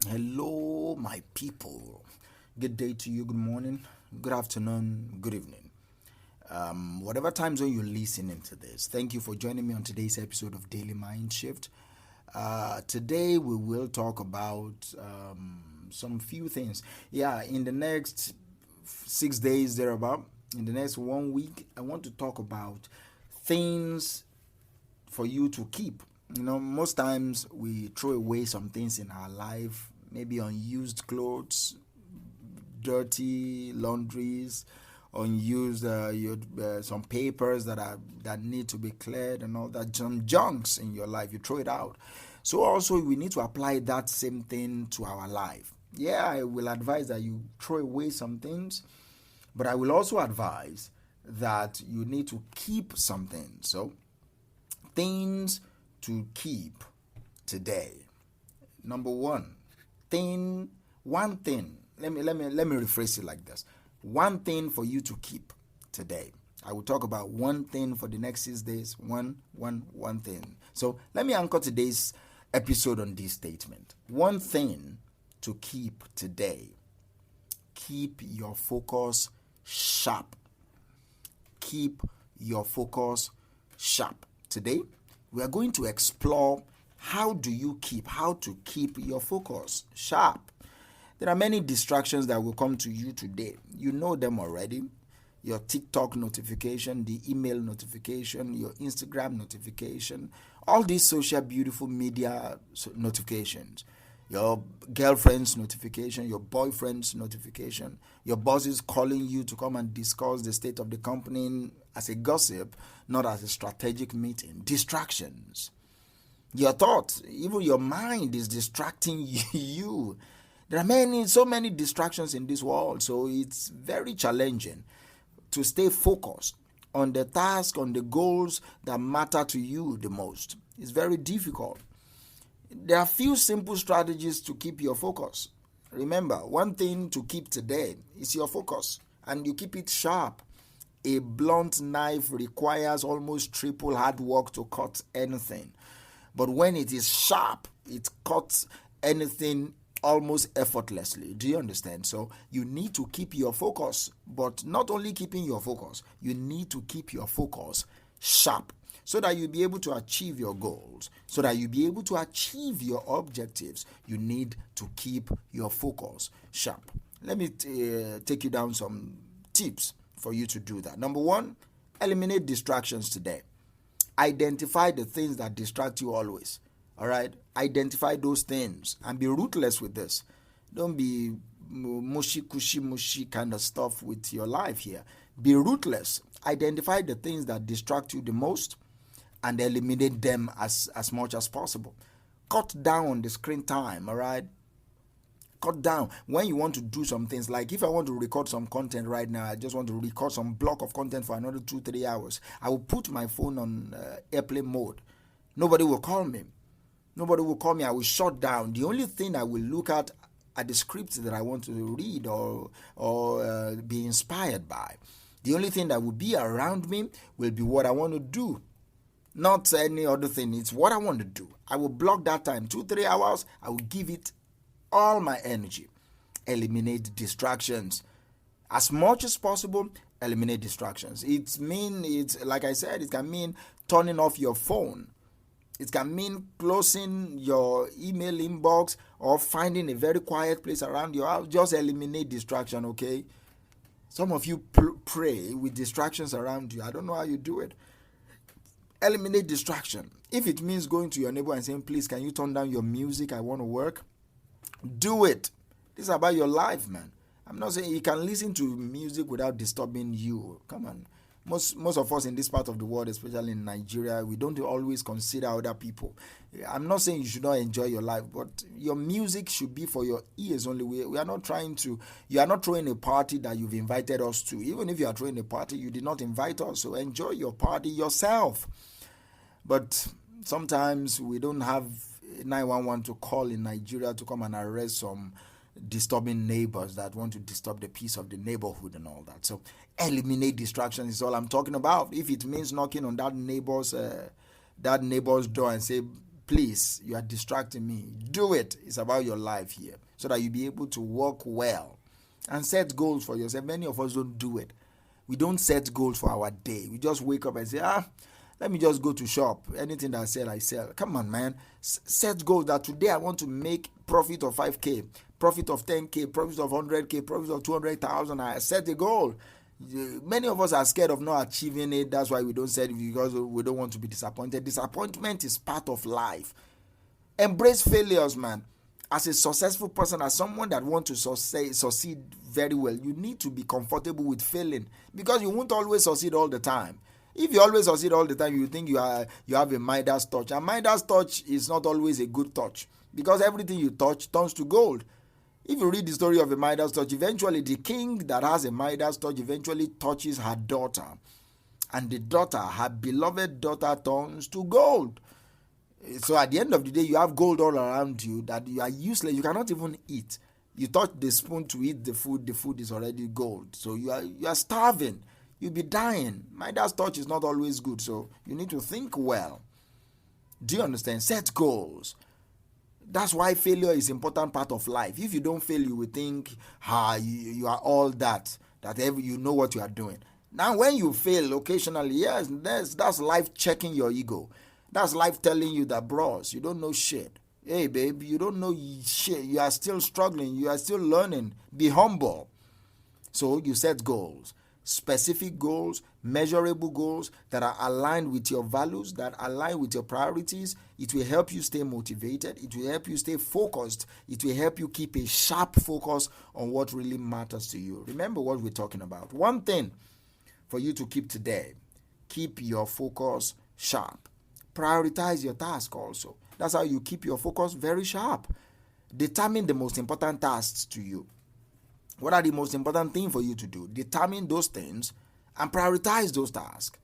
Hello, my people. Good day to you, good morning, good afternoon, good evening. Whatever time zone you're listening to this, thank you for joining me on today's episode of Daily Mind Shift. Today we will talk about some few things. Yeah, in the next 6 days, thereabout, in the next 1 week, I want to talk about things for you to keep. Most times we throw away some things in our life, maybe unused clothes, dirty laundries, unused some papers that need to be cleared and all that, some junks in your life. You throw it out. So also we need to apply that same thing to our life. Yeah, I will advise that you throw away some things, but I will also advise that you need to keep something. So things to keep today. Number one thing. Let me rephrase it like this. One thing for you to keep today. I will talk about one thing for the next 6 days. One thing. So let me anchor today's episode on this statement. One thing to keep today. Keep your focus sharp. Keep your focus sharp. Today, we are going to explore how to keep your focus sharp. There are many distractions that will come to you today. You know them already. Your TikTok notification, the email notification, your Instagram notification, all these social beautiful media notifications, your girlfriend's notification, your boyfriend's notification, your boss is calling you to come and discuss the state of the company as a gossip, not as a strategic meeting. Distractions. Your thoughts, even your mind is distracting you. There are so many distractions in this world, so it's very challenging to stay focused on the task, on the goals that matter to you the most. It's very difficult. There are few simple strategies to keep your focus. Remember, one thing to keep today is your focus, and you keep it sharp. A blunt knife requires almost triple hard work to cut anything. But when it is sharp, it cuts anything almost effortlessly. Do you understand? So you need to keep your focus, but not only keeping your focus, you need to keep your focus sharp so that you'll be able to achieve your goals, so that you'll be able to achieve your objectives. You need to keep your focus sharp. Let me take you down some tips for you to do that. Number one, eliminate distractions today. Identify the things that distract you always. All right? Identify those things and be ruthless with this. Don't be mushy kind of stuff with your life here. Be ruthless. Identify the things that distract you the most and eliminate them as much as possible. Cut down on the screen time, all right? Cut down when you want to do some things. Like if I want to record some content right now, I just want to record some block of content for another 2-3 hours, I will put my phone on airplane mode. Nobody will call me. I will shut down. The only thing I will look at are the scripts that I want to read or be inspired by. The only thing that will be around me will be what I want to do, not any other thing. It's what I want to do. I will block that time, 2-3 hours. I will give it all my energy. Eliminate distractions as much as possible. Eliminate distractions. It's like I said, it can mean turning off your phone. It can mean closing your email inbox or finding a very quiet place around your house. Just eliminate distraction, okay? Some of you pray with distractions around you. I don't know how you do it. Eliminate distraction. If it means going to your neighbor and saying, please, can you turn down your music? I want to work. Do it. This is about your life, man. I'm not saying you can listen to music without disturbing you. Come on. Most of us in this part of the world, especially in Nigeria, we don't always consider other people. I'm not saying you should not enjoy your life, but your music should be for your ears only. We are not you are not throwing a party that you've invited us to. Even if you are throwing a party, you did not invite us, so enjoy your party yourself. But sometimes we don't have 911 to call in Nigeria to come and arrest some disturbing neighbors that want to disturb the peace of the neighborhood and all that. So eliminate distractions is all I'm talking about. If it means knocking on that neighbor's door and say, Please, you are distracting me. Do it. It's about your life here, so that you be able to work well and set goals for yourself. Many of us don't do it. We don't set goals for our day. We just wake up and say, let me just go to shop. Anything that I sell, I sell. Come on, man. Set goals that today I want to make profit of 5K, profit of 10K, profit of 100K, profit of 200,000. I set a goal. Many of us are scared of not achieving it. That's why we don't set it, because we don't want to be disappointed. Disappointment is part of life. Embrace failures, man. As a successful person, as someone that wants to succeed very well, you need to be comfortable with failing, because you won't always succeed all the time. If you always succeed all the time, you think you have a Midas touch. And Midas touch is not always a good touch, because everything you touch turns to gold. If you read the story of a Midas touch, eventually the king that has a Midas touch eventually touches her daughter. And the daughter, her beloved daughter, turns to gold. So at the end of the day, you have gold all around you that you are useless. You cannot even eat. You touch the spoon to eat the food is already gold. So you are starving. You'll be dying. Midas touch is not always good, so you need to think well. Do you understand? Set goals. That's why failure is an important part of life. If you don't fail, you will think, you are all that you know what you are doing. Now, when you fail occasionally, yes, that's life checking your ego. That's life telling you that, bros, you don't know shit. Hey, babe, you don't know shit. You are still struggling. You are still learning. Be humble. So you set goals. Specific goals, measurable goals that are aligned with your values, that align with your priorities. It will help you stay motivated. It will help you stay focused. It will help you keep a sharp focus on what really matters to you. Remember what we're talking about. One thing for you to keep today: keep your focus sharp. Prioritize your task also. That's how you keep your focus very sharp. Determine the most important tasks to you. What are the most important things for you to do? Determine those things and prioritize those tasks.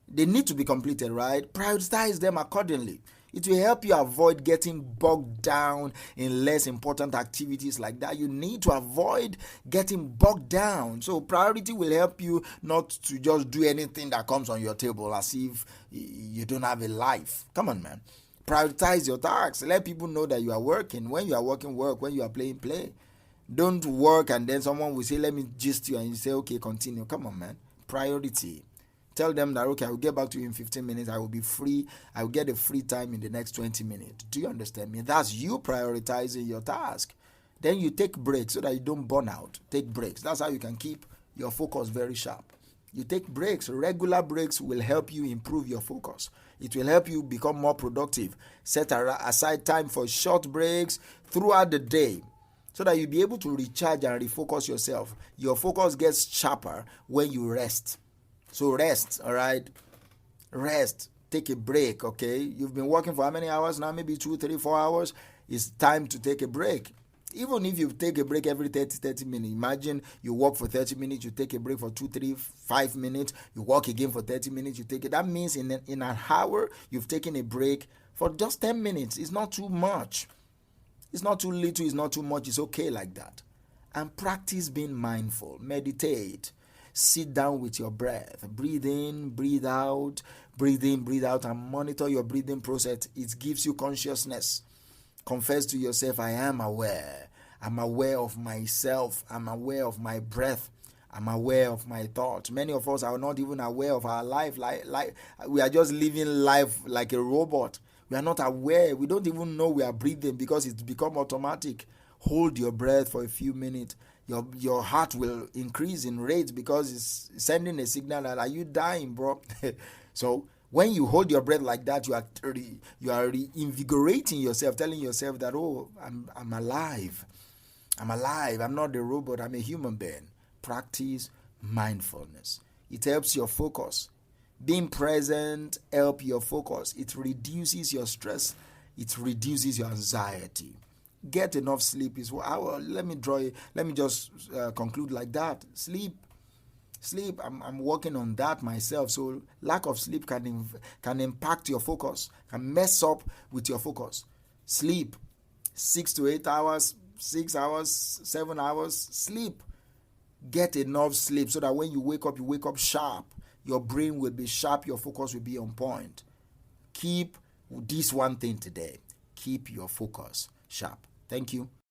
They need to be completed, right? Prioritize them accordingly. It will help you avoid getting bogged down in less important activities like that. You need to avoid getting bogged down. So priority will help you not to just do anything that comes on your table as if you don't have a life. Come on, man. Prioritize your tasks. Let people know that you are working. When you are working, work. When you are playing, play. Don't work and then someone will say, let me gist you, and you say, okay, continue. Come on, man. Priority. Tell them that, okay, I will get back to you in 15 minutes. I will be free. I will get a free time in the next 20 minutes. Do you understand me? That's you prioritizing your task. Then you take breaks so that you don't burn out. Take breaks. That's how you can keep your focus very sharp. You take breaks. Regular breaks will help you improve your focus. It will help you become more productive. Set aside time for short breaks throughout the day, so that you'll be able to recharge and refocus yourself. Your focus gets sharper when you rest. So rest, all right? Rest. Take a break, okay? You've been working for how many hours now? Maybe 2, 3, 4 hours. It's time to take a break. Even if you take a break every 30 minutes, imagine you work for 30 minutes, you take a break for 2, 3, 5 minutes, you work again for 30 minutes, you take it. That means in an hour, you've taken a break for just 10 minutes. It's not too much. It's not too little, it's not too much, it's okay like that. And practice being mindful. Meditate. Sit down with your breath. Breathe in, breathe out, and monitor your breathing process. It gives you consciousness. Confess to yourself, I am aware. I'm aware of myself. I'm aware of my breath. I'm aware of my thoughts. Many of us are not even aware of our life. Like we are just living life like a robot. We are not aware. We don't even know we are breathing because it's become automatic. Hold your breath for a few minutes. Your heart will increase in rate because it's sending a signal that, are you dying, bro? So when you hold your breath like that, you are reinvigorating yourself, telling yourself that, oh, I'm alive. I'm alive. I'm not a robot. I'm a human being. Practice mindfulness. It helps your focus. Being present helps your focus. It reduces your stress. It reduces your anxiety. Get enough sleep is well. Let me just conclude like that. Sleep. I'm working on that myself. So lack of sleep can impact your focus, can mess up with your focus. Sleep 6 to 8 hours, 6 hours, 7 hours. Sleep. Get enough sleep so that when you wake up sharp. Your brain will be sharp. Your focus will be on point. Keep this one thing today. Keep your focus sharp. Thank you.